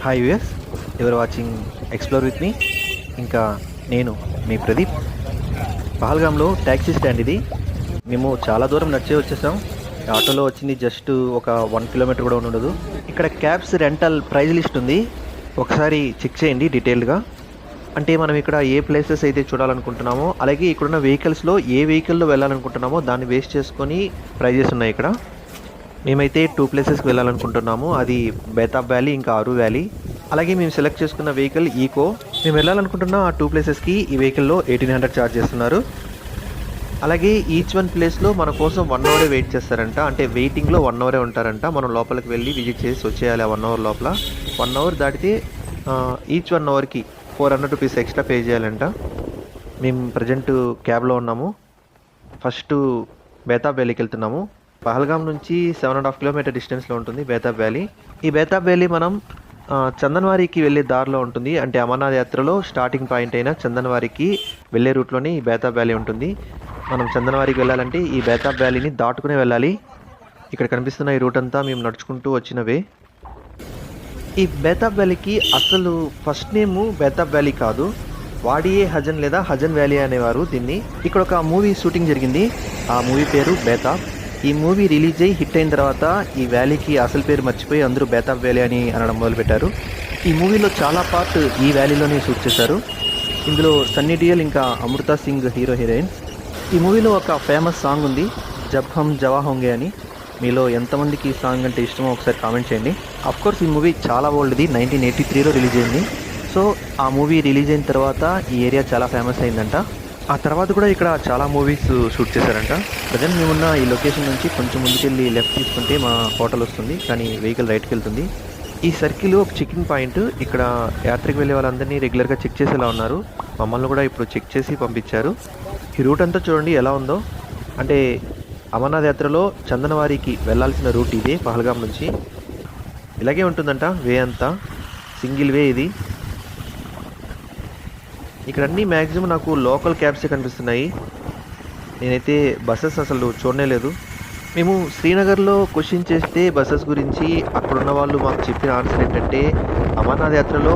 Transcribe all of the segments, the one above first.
Hi US, ఎవరు watching explore with me. ఇంకా నేను మీ ప్రదీప్. పహల్గామ్లో ట్యాక్సీ స్టాండ్ ఇది. మేము చాలా దూరం నడిచే వచ్చేసాం. ఆటోలో వచ్చింది జస్ట్ ఒక 1 కిలోమీటర్ కూడా ఉండదు. ఇక్కడ క్యాబ్స్ రెంటల్ ప్రైజ్ లిస్ట్ ఉంది, ఒకసారి చెక్ చేయండి డీటెయిల్డ్గా. అంటే మనం ఇక్కడ ఏ ప్లేసెస్ అయితే చూడాలనుకుంటున్నామో, అలాగే ఇక్కడున్న వెహికల్స్లో ఏ వెహికల్లో వెళ్ళాలనుకుంటున్నామో దాన్ని వేస్ట్ చేసుకొని ప్రైజెస్ ఉన్నాయి ఇక్కడ. మేమైతే 2 ప్లేసెస్కి వెళ్ళాలనుకుంటున్నాము, అది బేతాబ్ వ్యాలీ ఇంకా ఆరు వ్యాలీ. అలాగే మేము సెలెక్ట్ చేసుకున్న వెహికల్ ఈకో. మేము వెళ్ళాలనుకుంటున్న ఆ 2 ప్లేసెస్కి ఈ వెహికల్లో 1800 ఛార్జ్ చేస్తున్నారు. అలాగే ఈచ్ వన్ ప్లేస్లో మన కోసం 1 అవరే వెయిట్ చేస్తారంట, అంటే వెయిటింగ్లో 1 అవరే ఉంటారంట. మనం లోపలికి వెళ్ళి విజిట్ చేసి వచ్చేయాలి ఆ 1 అవర్ లోపల. 1 అవర్ దాటితే ఈచ్ 1 అవర్కి 400 రూపీస్ ఎక్స్ట్రా పే చేయాలంట. మేము ప్రజెంట్ క్యాబ్లో ఉన్నాము. ఫస్ట్ బేతాబ్ వ్యాలీకి వెళ్తున్నాము. పహల్గామ్ నుంచి 7.5 కిలోమీటర్ డిస్టెన్స్లో ఉంటుంది బేతాబ్ వ్యాలీ. ఈ బేతాబ్ వ్యాలీ మనం చందన్వారికి వెళ్ళే దారిలో ఉంటుంది. అంటే అమర్నాథ్ యాత్రలో స్టార్టింగ్ పాయింట్ అయిన చందన్వారికి వెళ్ళే రూట్లోని ఈ బేతాబ్ వ్యాలీ ఉంటుంది. మనం చందన్వారికి వెళ్ళాలంటే ఈ బేతాబ్ వ్యాలీని దాటుకునే వెళ్ళాలి. ఇక్కడ కనిపిస్తున్న ఈ రూట్ అంతా మేము నడుచుకుంటూ వచ్చినవే. ఈ బేతాబ్ వ్యాలీకి అసలు ఫస్ట్ నేము బేతాబ్ వ్యాలీ కాదు, వాడియే హజన్ లేదా హజన్ వ్యాలీ అనేవారు దీన్ని. ఇక్కడ ఒక మూవీ షూటింగ్ జరిగింది, ఆ మూవీ పేరు బేతాబ్. ఈ మూవీ రిలీజ్ అయ్యి హిట్ అయిన తర్వాత ఈ వ్యాలీకి అసలు పేరు మర్చిపోయి అందరూ బేతాబ్ వ్యాలీ అని అనడం మొదలుపెట్టారు. ఈ మూవీలో చాలా పార్ట్ ఈ వ్యాలీలోనే షూట్ చేశారు. ఇందులో సన్నీ డియోల్ ఇంకా అమృతా సింగ్ హీరో హీరోయిన్స్. ఈ మూవీలో ఒక ఫేమస్ సాంగ్ ఉంది, జబ్ హమ్ జవా హోంగే అని. మీలో ఎంతమందికి ఈ సాంగ్ అంటే ఇష్టమో ఒకసారి కామెంట్ చేయండి. అఫ్కోర్స్ ఈ మూవీ చాలా ఓల్డ్ది, 1983లో రిలీజ్ అయింది. సో ఆ మూవీ రిలీజ్ అయిన తర్వాత ఈ ఏరియా చాలా ఫేమస్ అయిందంట. ఆ తర్వాత కూడా ఇక్కడ చాలా మూవీస్ షూట్ చేశారంట. ప్రజెంట్ మేమున్న ఈ లొకేషన్ నుంచి కొంచెం ముందుకెళ్ళి లెఫ్ట్ తీసుకుంటే మా హోటల్ వస్తుంది, కానీ వెహికల్ రైట్కి వెళ్తుంది. ఈ సర్కిల్ ఒక చెకింగ్ పాయింట్. ఇక్కడ యాత్రకు వెళ్ళే వాళ్ళందరినీ రెగ్యులర్గా చెక్ చేసేలా ఉన్నారు. మమ్మల్ని కూడా ఇప్పుడు చెక్ చేసి పంపించారు. ఈ రూట్ అంతా చూడండి ఎలా ఉందో. అంటే అమర్నాథ్ యాత్రలో చందనవారికి వెళ్ళాల్సిన రూట్ ఇదే, పహల్గామ్ నుంచి. ఇలాగే ఉంటుందంట వే అంతా, సింగిల్ వే ఇది. ఇక్కడ అన్నీ మ్యాక్సిమం నాకు లోకల్ క్యాబ్సే కనిపిస్తున్నాయి. నేనైతే బస్సెస్ అసలు చూడనే లేదు. మేము శ్రీనగర్లో క్వశ్చన్ చేస్తే బస్సెస్ గురించి అక్కడున్న వాళ్ళు మాకు చెప్పిన ఆన్సర్ ఏంటంటే, అమర్నాథ్ యాత్రలో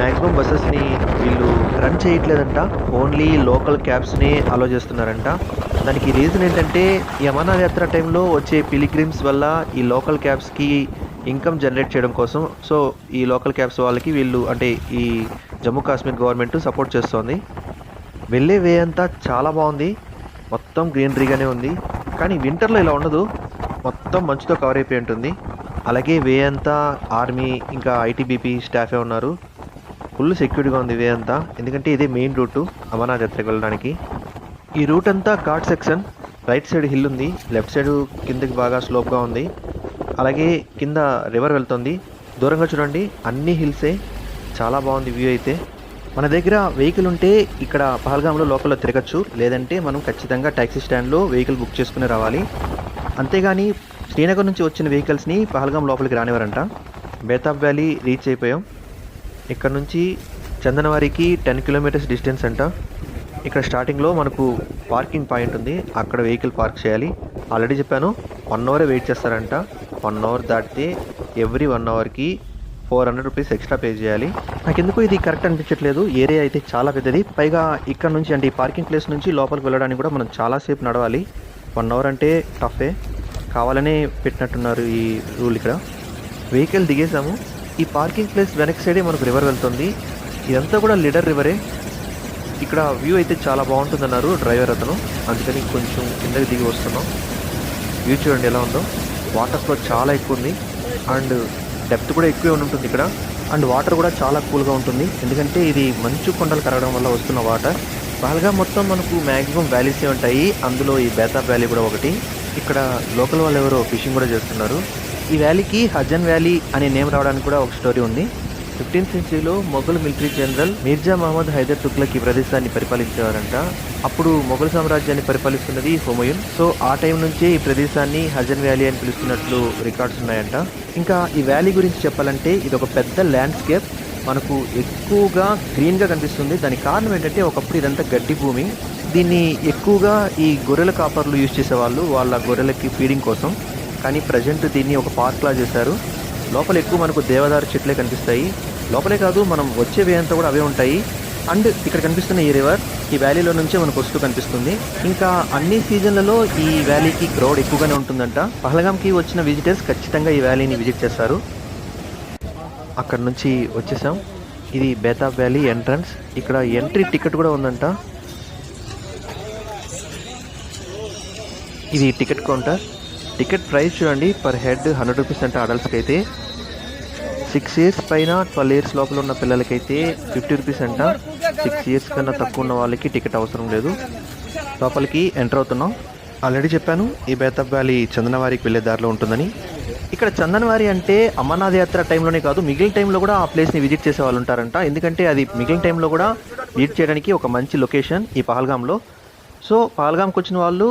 మ్యాక్సిమం బస్సెస్ని వీళ్ళు రన్ చేయట్లేదంట, ఓన్లీ లోకల్ క్యాబ్స్నే అలో చేస్తున్నారంట. దానికి రీజన్ ఏంటంటే, ఈ అమర్నాథ్ యాత్ర టైంలో వచ్చే పిలిగ్రిమ్స్ వల్ల ఈ లోకల్ క్యాబ్స్కి ఇన్కమ్ జనరేట్ చేయడం కోసం, సో ఈ లోకల్ క్యాబ్స్ వాళ్ళకి వీళ్ళు అంటే ఈ జమ్మూ కాశ్మీర్ గవర్నమెంట్ సపోర్ట్ చేస్తోంది. వెళ్ళే వే అంతా చాలా బాగుంది, మొత్తం గ్రీనరీగానే ఉంది. కానీ వింటర్లో ఇలా ఉండదు, మొత్తం మంచుతో కవర్ అయిపోయి ఉంటుంది. అలాగే వే అంతా ఆర్మీ ఇంకా ఐటీబీపీ స్టాఫే ఉన్నారు. ఫుల్ సెక్యూరిటీగా ఉంది వే అంతా, ఎందుకంటే ఇదే మెయిన్ రూటు అమర్నాథ్ యాత్రకు వెళ్ళడానికి. ఈ రూట్ అంతా ghat section. Right side hill ఉంది, లెఫ్ట్ సైడ్ కిందకి బాగా స్లోప్గా ఉంది. అలాగే కింద రివర్ వెళ్తుంది. దూరంగా చూడండి అన్ని హిల్సే, చాలా బాగుంది వ్యూ అయితే. మన దగ్గర వెహికల్ ఉంటే ఇక్కడ పహల్గామ్లో లోకల్లో తిరగచ్చు, లేదంటే మనం ఖచ్చితంగా ట్యాక్సీ స్టాండ్లో వెహికల్ బుక్ చేసుకుని రావాలి. అంతేగాని శ్రీనగర్ నుంచి వచ్చిన వెహికల్స్ని పహల్గామ్ లోపలికి రానివ్వరంట. బేతాబ్ వ్యాలీ రీచ్ అయిపోయాం. ఇక్కడ నుంచి చందనవారికి 10 కిలోమీటర్స్ డిస్టెన్స్ అంట. ఇక్కడ స్టార్టింగ్లో మనకు పార్కింగ్ పాయింట్ ఉంది, అక్కడ వెహికల్ పార్క్ చేయాలి. ఆల్రెడీ చెప్పాను 1 అవరే వెయిట్ చేస్తారంట. 1 అవర్ దాటితే ఎవ్రీ 1 అవర్కి 400 రూపీస్ ఎక్స్ట్రా పే చేయాలి. నాకు ఎందుకు ఇది కరెక్ట్ అనిపించట్లేదు. ఏరియా అయితే చాలా పెద్దది, పైగా ఇక్కడ నుంచి అంటే ఈ పార్కింగ్ ప్లేస్ నుంచి లోపలికి వెళ్ళడానికి కూడా మనం చాలాసేపు నడవాలి. 1 అవర్ అంటే టఫే, కావాలనే పెట్టినట్టున్నారు ఈ రూల్. ఇక్కడ వెహికల్ దిగేసాము. ఈ పార్కింగ్ ప్లేస్ వెనక్ సైడే మనకు రివర్ వెళ్తుంది. ఇదంతా కూడా లిడర్ రివరే. ఇక్కడ వ్యూ అయితే చాలా బాగుంటుందన్నారు డ్రైవర్ అతను, అందుకని కొంచెం కిందకి దిగి వస్తున్నాం. వ్యూ చూడండి ఎలా ఉందో. వాటర్ ఫ్లో చాలా ఎక్కువ ఉంది, అండ్ డెప్త్ కూడా ఎక్కువే ఉంటుంది ఇక్కడ. అండ్ వాటర్ కూడా చాలా కూల్గా ఉంటుంది, ఎందుకంటే ఇది మంచు కొండలు కరగడం వల్ల వస్తున్న వాటర్. పహల్గామ్ మొత్తం మనకు మ్యాక్సిమం వ్యాలీసే ఉంటాయి, అందులో ఈ బేతాబ్ వ్యాలీ కూడా ఒకటి. ఇక్కడ లోకల్ వాళ్ళు ఎవరో ఫిషింగ్ కూడా చేస్తున్నారు. ఈ వ్యాలీకి హజన్ వ్యాలీ అనే నేమ్ రావడానికి కూడా ఒక స్టోరీ ఉంది. 15th సెంచరీలో మొఘల్ మిలిటరీ జనరల్ మీర్జా మహమ్మద్ హైదర్ తుగ్లక్ ఈ ప్రదేశాన్ని పరిపాలించేవారంట. అప్పుడు మొఘల్ సామ్రాజ్యాన్ని పరిపాలిస్తున్నది హుమయూన్. సో ఆ టైం నుంచే ఈ ప్రదేశాన్ని హజన్ వ్యాలీ అని పిలుస్తున్నట్లు రికార్డ్స్ ఉన్నాయంట. ఇంకా ఈ వ్యాలీ గురించి చెప్పాలంటే ఇది ఒక పెద్ద ల్యాండ్స్కేప్, మనకు ఎక్కువగా గ్రీన్గా కనిపిస్తుంది. దానికి కారణం ఏంటంటే ఒకప్పుడు ఇదంతా గడ్డి భూమి. దీన్ని ఎక్కువగా ఈ గొర్రెల కాపర్లు యూజ్ చేసేవాళ్ళు వాళ్ళ గొర్రెలకి ఫీడింగ్ కోసం. కానీ ప్రజెంట్ దీన్ని ఒక పార్క్లా చేశారు. లోపల ఎక్కువ మనకు దేవదారు చెట్లే కనిపిస్తాయి. లోపలే కాదు, మనం వచ్చే వే అంతా కూడా అవే ఉంటాయి. అండ్ ఇక్కడ కనిపిస్తున్న ఈ రివర్ ఈ వ్యాలీలో నుంచే మనకు వస్తూ కనిపిస్తుంది. ఇంకా అన్ని సీజన్లలో ఈ వ్యాలీకి క్రౌడ్ ఎక్కువగానే ఉంటుందంట. పహల్గామ్కి వచ్చిన విజిటర్స్ ఖచ్చితంగా ఈ వ్యాలీని విజిట్ చేస్తారు. అక్కడ నుంచి వచ్చేసాం. ఇది బేతాబ్ వ్యాలీ ఎంట్రన్స్. ఇక్కడ ఎంట్రీ టికెట్ కూడా ఉందంట. ఇది టికెట్ కౌంటర్. టికెట్ ప్రైస్ చూడండి, పర్ హెడ్ 100 రూపీస్ అంట అడల్ట్స్కి అయితే. 6 ఇయర్స్ పైన 12 ఇయర్స్ లోపల ఉన్న పిల్లలకైతే 50 రూపీస్ అంట. 6 ఇయర్స్ కన్నా తక్కువ ఉన్న వాళ్ళకి టికెట్ అవసరం లేదు. లోపలికి ఎంటర్ అవుతున్నాం. ఆల్రెడీ చెప్పాను ఈ బేతాబ్ వ్యాలీ చందనవారికి వెళ్ళే దారిలో ఉంటుందని. ఇక్కడ చందనవారి అంటే అమర్నాథ్ యాత్ర టైంలోనే కాదు, మిగిలిన టైంలో కూడా ఆ ప్లేస్ని విజిట్ చేసే వాళ్ళు ఉంటారంట. ఎందుకంటే అది మిగిలిన టైంలో కూడా విజిట్ చేయడానికి ఒక మంచి లొకేషన్ ఈ పహల్గామ్లో. సో పహల్గామ్కి వచ్చిన వాళ్ళు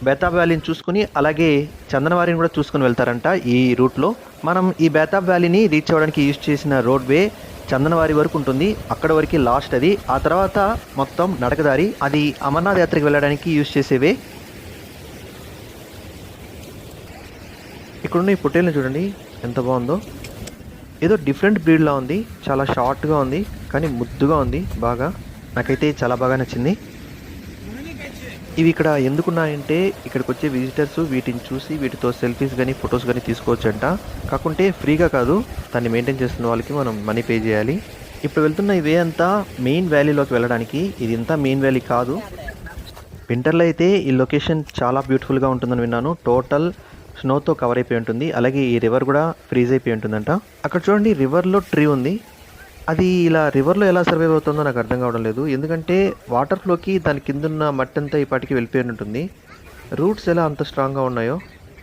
బేతాబ్ వ్యాలీని చూసుకుని అలాగే చందనవారిని కూడా చూసుకుని వెళ్తారంట. ఈ రూట్లో మనం ఈ బేతాబ్ వ్యాలీని రీచ్ అవ్వడానికి యూజ్ చేసిన రోడ్వే చందనవారి వరకు ఉంటుంది. అక్కడ వరకు లాస్ట్ అది. ఆ తర్వాత మొత్తం నడకదారి. అది అమర్నాథ్ యాత్రకి వెళ్ళడానికి యూజ్ చేసేవే. ఇక్కడున్న ఈ పొట్టేల్ని చూడండి ఎంత బాగుందో. ఏదో డిఫరెంట్ బ్రీడ్లా ఉంది. చాలా షార్ట్గా ఉంది కానీ ముద్దుగా ఉంది. బాగా నాకైతే చాలా బాగా నచ్చింది. ఇవి ఇక్కడ ఎందుకున్నాయంటే ఇక్కడికి వచ్చే విజిటర్స్ వీటిని చూసి వీటితో సెల్ఫీస్ కానీ ఫొటోస్ కానీ తీసుకోవచ్చంట. కాకుంటే ఫ్రీగా కాదు, దాన్ని మెయింటైన్ చేస్తున్న వాళ్ళకి మనం మనీ పే చేయాలి. ఇప్పుడు వెళ్తున్న ఈ వే అంతా మెయిన్ వ్యాలీలోకి వెళ్ళడానికి. ఇది ఇంత మెయిన్ వ్యాలీ కాదు. వింటర్లో అయితే ఈ లొకేషన్ చాలా బ్యూటిఫుల్గా ఉంటుందని విన్నాను. టోటల్ స్నోతో కవర్ అయిపోయి ఉంటుంది. అలాగే ఈ రివర్ కూడా ఫ్రీజ్ అయిపోయి ఉంటుందంట. అక్కడ చూడండి రివర్లో ట్రీ ఉంది. అది ఇలా రివర్లో ఎలా సర్వైవ్ అవుతుందో నాకు అర్థం కావడం లేదు. ఎందుకంటే వాటర్ ఫ్లోకి దాని కిందున్న మట్టి అంతా ఈ పాటికి వెళ్ళిపోయి ఉంటుంది. రూట్స్ ఎలా అంత స్ట్రాంగ్గా ఉన్నాయో.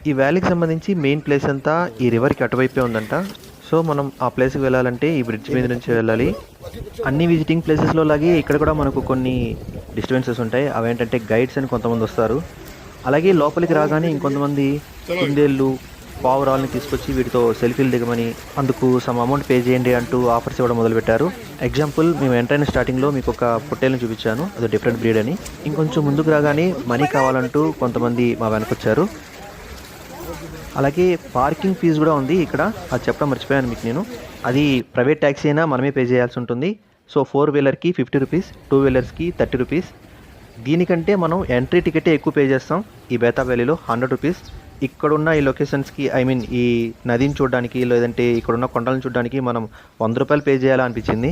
ఈ వ్యాలీకి సంబంధించి మెయిన్ ప్లేస్ అంతా ఈ రివర్కి అటువైపే ఉందంట. సో మనం ఆ ప్లేస్కి వెళ్ళాలంటే ఈ బ్రిడ్జ్ మీద నుంచి వెళ్ళాలి. అన్ని విజిటింగ్ ప్లేసెస్లో లాగే ఇక్కడ కూడా మనకు కొన్ని డిస్టర్బెన్సెస్ ఉంటాయి. అవేంటంటే గైడ్స్ అని కొంతమంది వస్తారు. అలాగే లోపలికి రాగానే ఇంకొంతమంది కుందేళ్ళు పావురాలని తీసుకొచ్చి వీటితో సెల్ఫీలు దిగమని, అందుకు సమ్ అమౌంట్ పే చేయండి అంటూ ఆఫర్స్ ఇవ్వడం మొదలుపెట్టారు. ఎగ్జాంపుల్, మేము ఎంటర్ అయిన స్టార్టింగ్లో మీకు ఒక పొట్టేల్ని చూపించాను, అది డిఫరెంట్ బ్రీడ్ అని. ఇంకొంచెం ముందుకు రాగానే మనీ కావాలంటూ కొంతమంది మా వెనకొచ్చారు. అలాగే పార్కింగ్ ఫీజు కూడా ఉంది ఇక్కడ. అది చెప్పడం మర్చిపోయాను మీకు నేను. అది ప్రైవేట్ ట్యాక్సీ అయినా మనమే పే చేయాల్సి ఉంటుంది. So 4 వీలర్కి 50 rupees, 2 వీలర్స్కి 30 rupees. దీనికంటే మనం ఎంట్రీ టికెటే ఎక్కువ పే చేస్తాం. ఈ బేతాబ్ వ్యాలీలో 100 రూపీస్. ఇక్కడున్న ఈ లొకేషన్స్కి ఈ నదిని చూడడానికి లేదంటే ఇక్కడున్న కొండలను చూడడానికి మనం 100 రూపాయలు పే చేయాలా అనిపించింది.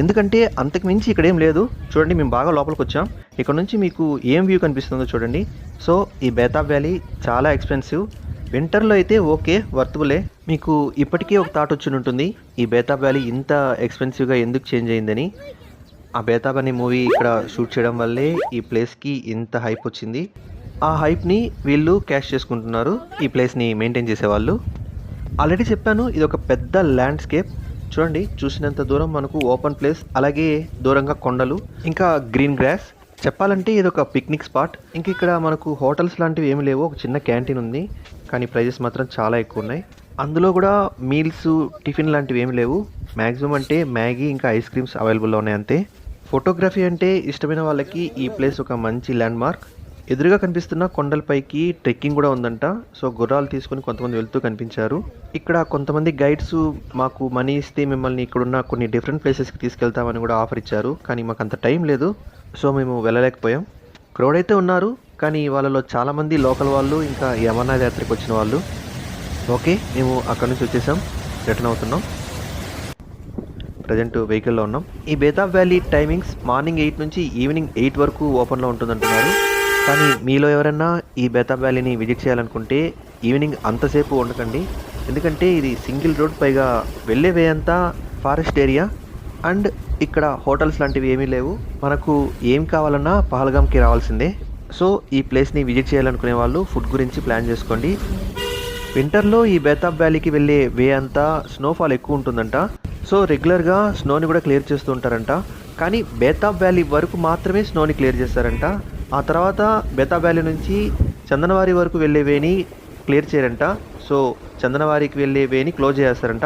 ఎందుకంటే అంతకు మించి ఇక్కడ ఏం లేదు. చూడండి, మేము బాగా లోపలికి వచ్చాం. ఇక్కడ నుంచి మీకు ఏం వ్యూ కనిపిస్తుందో చూడండి. సో ఈ బేతాబ్ వ్యాలీ చాలా ఎక్స్పెన్సివ్. వింటర్లో అయితే ఓకే, వర్తబులే. మీకు ఇప్పటికీ ఒక థాట్ వచ్చి ఉంటుంది, ఈ బేతాబ్ వ్యాలీ ఇంత ఎక్స్పెన్సివ్గా ఎందుకు చేంజ్ అయిందని. ఆ బేతాబ్ అనే మూవీ ఇక్కడ షూట్ చేయడం వల్లే ఈ ప్లేస్కి ఇంత హైప్ వచ్చింది. ఆ హైప్ని వీళ్ళు క్యాష్ చేసుకుంటున్నారు, ఈ ప్లేస్ని మెయింటైన్ చేసేవాళ్ళు. ఆల్రెడీ చెప్పాను, ఇది ఒక పెద్ద ల్యాండ్స్కేప్. చూడండి, చూసినంత దూరం మనకు ఓపెన్ ప్లేస్, అలాగే దూరంగా కొండలు, ఇంకా గ్రీన్ గ్రాస్. చెప్పాలంటే ఇది ఒక పిక్నిక్ స్పాట్. ఇంక ఇక్కడ మనకు హోటల్స్ లాంటివి ఏమి లేవు. ఒక చిన్న క్యాంటీన్ ఉంది, కానీ ప్రైజెస్ మాత్రం చాలా ఎక్కువ ఉన్నాయి. అందులో కూడా మీల్స్, టిఫిన్ లాంటివి ఏమి లేవు. మ్యాక్సిమం అంటే మ్యాగీ ఇంకా ఐస్ క్రీమ్స్ అవైలబుల్లో ఉన్నాయి అంతే. ఫోటోగ్రఫీ అంటే ఇష్టమైన వాళ్ళకి ఈ ప్లేస్ ఒక మంచి ల్యాండ్ మార్క్. ఎదురుగా కనిపిస్తున్న కొండలపైకి ట్రెక్కింగ్ కూడా ఉందంట. సో గుర్రాలు తీసుకొని కొంతమంది వెళ్తూ కనిపించారు. ఇక్కడ కొంతమంది గైడ్స్ మాకు మనీ ఇస్తే మిమ్మల్ని ఇక్కడున్న కొన్ని డిఫరెంట్ ప్లేసెస్కి తీసుకెళ్తామని కూడా ఆఫర్ ఇచ్చారు. కానీ మాకు అంత టైం లేదు, సో మేము వెళ్ళలేకపోయాం. క్రౌడ్ అయితే ఉన్నారు, కానీ వాళ్ళలో చాలామంది లోకల్ వాళ్ళు, ఇంకా ఈ అమర్నాథ్ యాత్రకు వచ్చిన వాళ్ళు. ఓకే, మేము అక్కడ నుంచి వచ్చేసాం, రిటర్న్ అవుతున్నాం. ప్రజెంట్ వెహికల్లో ఉన్నాం. ఈ బేతాబ్ వ్యాలీ టైమింగ్స్ మార్నింగ్ 8 నుంచి ఈవినింగ్ 8 వరకు ఓపెన్లో ఉంటుందంటున్నారు. కానీ మీలో ఎవరైనా ఈ బేతాబ్ వ్యాలీని విజిట్ చేయాలనుకుంటే ఈవినింగ్ అంతసేపు ఉండకండి. ఎందుకంటే ఇది సింగిల్ రోడ్, పైగా వెళ్ళే వే అంతా ఫారెస్ట్ ఏరియా. అండ్ ఇక్కడ హోటల్స్ లాంటివి ఏమీ లేవు. మనకు ఏం కావాలన్నా పహల్గామ్కి రావాల్సిందే. సో ఈ ప్లేస్ని విజిట్ చేయాలనుకునే వాళ్ళు ఫుడ్ గురించి ప్లాన్ చేసుకోండి. వింటర్లో ఈ బేతాబ్ వ్యాలీకి వెళ్ళే వే అంతా స్నోఫాల్ ఎక్కువ ఉంటుందంట. సో రెగ్యులర్గా స్నోని కూడా క్లియర్ చేస్తూ ఉంటారంట. కానీ బేతాబ్ వ్యాలీ వరకు మాత్రమే స్నోని క్లియర్ చేస్తారంట. ఆ తర్వాత బేతాబ్ వ్యాలీ నుంచి చందనవారి వరకు వెళ్ళే వేని క్లియర్ చేయరంట. సో చందనవారికి వెళ్ళే వేని క్లోజ్ చేస్తారంట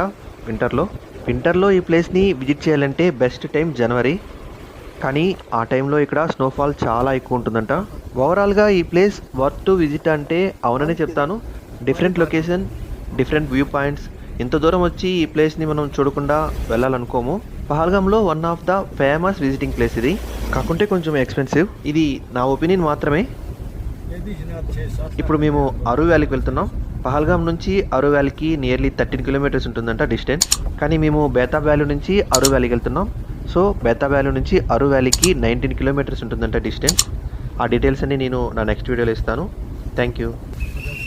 వింటర్లో ఈ ప్లేస్ని విజిట్ చేయాలంటే బెస్ట్ టైం జనవరి. కానీ ఆ టైంలో ఇక్కడ స్నోఫాల్ చాలా ఎక్కువ ఉంటుందంట. ఓవరాల్గా ఈ ప్లేస్ వర్త్ టు విజిట్ అంటే అవుననే చెప్తాను. Different location, different view points, ఇంత దూరం వచ్చి ఈ ప్లేస్ని మనం చూడకుండా వెళ్ళాలనుకోము. పహల్గామ్లో one of the famous visiting place ఇది, కాకుంటే కొంచెం ఎక్స్పెన్సివ్. ఇది నా ఒపీనియన్ మాత్రమే. ఇప్పుడు మేము అరు వ్యాలీకి వెళ్తున్నాం. పహల్గామ్ నుంచి అరు వ్యాలీకి నియర్లీ 13 కిలోమీటర్స్ ఉంటుందంట డిస్టెన్స్. కానీ మేము బేతాబ్ వ్యాలీ నుంచి అరు వ్యాలీకి వెళ్తున్నాం. సో బేతాబ్ వ్యాలీ నుంచి అరు వ్యాలీకి 19 కిలోమీటర్స్ ఉంటుందంట డిస్టెన్స్. ఆ డీటెయిల్స్ అన్ని నేను నా నెక్స్ట్ వీడియోలో ఇస్తాను. Thank you.